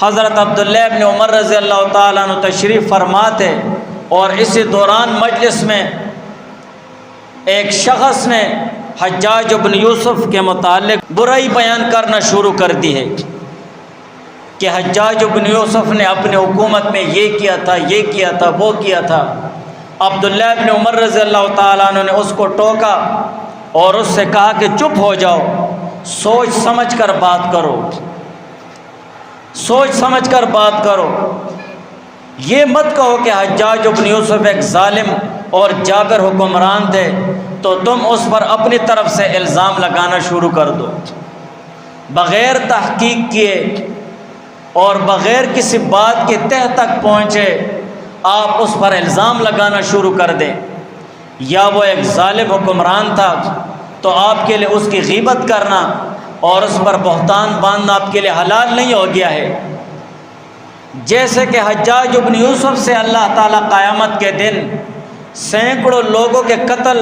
حضرت عبداللہ ابن عمر رضی اللہ تعالیٰ عنہ تشریف فرما تھے، اور اسی دوران مجلس میں ایک شخص نے حجاج بن یوسف کے متعلق برائی بیان کرنا شروع کر دی ہے کہ حجاج بن یوسف نے اپنے حکومت میں یہ کیا تھا، یہ کیا تھا، وہ کیا تھا۔ عبداللہ ابن عمر رضی اللہ تعالیٰ عنہ نے اس کو ٹوکا اور اس سے کہا کہ چپ ہو جاؤ، سوچ سمجھ کر بات کرو، سوچ سمجھ کر بات کرو۔ یہ مت کہو کہ حجاج بن یوسف ایک ظالم اور جابر حکمران تھے تو تم اس پر اپنی طرف سے الزام لگانا شروع کر دو۔ بغیر تحقیق کیے اور بغیر کسی بات کے تہ تک پہنچے آپ اس پر الزام لگانا شروع کر دیں۔ یا وہ ایک ظالم حکمران تھا تو آپ کے لیے اس کی غیبت کرنا اور اس پر بہتان باندھنا آپ کے لیے حلال نہیں ہو گیا ہے۔ جیسے کہ حجاج بن یوسف سے اللہ تعالیٰ قیامت کے دن سینکڑوں لوگوں کے قتل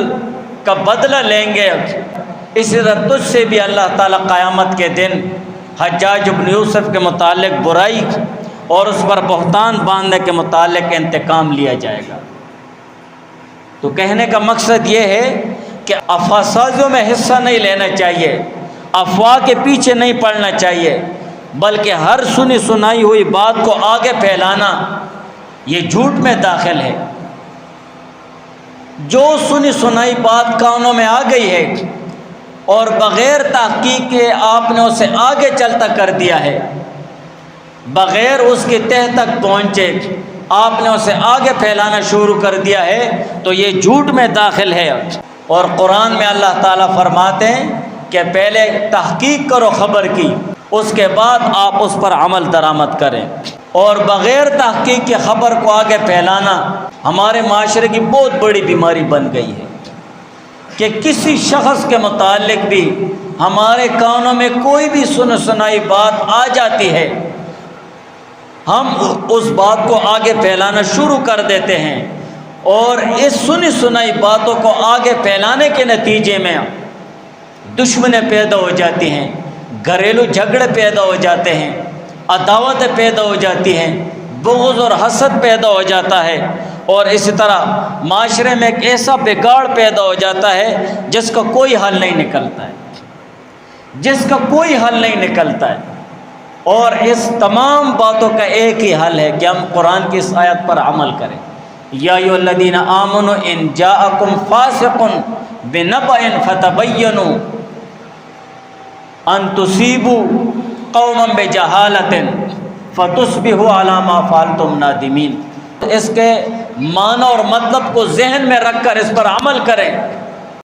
کا بدلہ لیں گے، اسی طرح تجھ سے بھی اللہ تعالیٰ قیامت کے دن حجاج بن یوسف کے متعلق برائی اور اس پر بہتان باندھنے کے متعلق انتقام لیا جائے گا۔ تو کہنے کا مقصد یہ ہے کہ افواہ سازیوں میں حصہ نہیں لینا چاہیے، افواہ کے پیچھے نہیں پڑنا چاہیے، بلکہ ہر سنی سنائی ہوئی بات کو آگے پھیلانا یہ جھوٹ میں داخل ہے۔ جو سنی سنائی بات کانوں میں آ گئی ہے اور بغیر تحقیق کے آپ نے اسے آگے چلتا کر دیا ہے، بغیر اس کے تہ تک پہنچے آپ نے اسے آگے پھیلانا شروع کر دیا ہے تو یہ جھوٹ میں داخل ہے۔ اور قرآن میں اللہ تعالیٰ فرماتے ہیں کہ پہلے تحقیق کرو خبر کی، اس کے بعد آپ اس پر عمل درآمد کریں۔ اور بغیر تحقیق کی خبر کو آگے پھیلانا ہمارے معاشرے کی بہت بڑی بیماری بن گئی ہے کہ کسی شخص کے متعلق بھی ہمارے کانوں میں کوئی بھی سنائی بات آ جاتی ہے، ہم اس بات کو آگے پھیلانا شروع کر دیتے ہیں، اور اس سنائی باتوں کو آگے پھیلانے کے نتیجے میں دشمنیں پیدا ہو جاتی ہیں، گھریلو جھگڑے پیدا ہو جاتے ہیں، عداوتیں پیدا ہو جاتی ہیں، بغض اور حسد پیدا ہو جاتا ہے، اور اسی طرح معاشرے میں ایک ایسا بگاڑ پیدا ہو جاتا ہے جس کا کوئی حل نہیں نکلتا ہے، جس کا کوئی حل نہیں نکلتا ہے۔ اور اس تمام باتوں کا ایک ہی حل ہے کہ ہم قرآن کی اس آیت پر عمل کریں۔ یا ایھا الذین آمنوا ان جاءکم فاسق بنبأ فتبینوا ان تصیبوا قوما بجہالۃ فتصبحوا علی ما فعلتم نادمین۔ اس کے معنی اور مطلب کو ذہن میں رکھ کر اس پر عمل کریں۔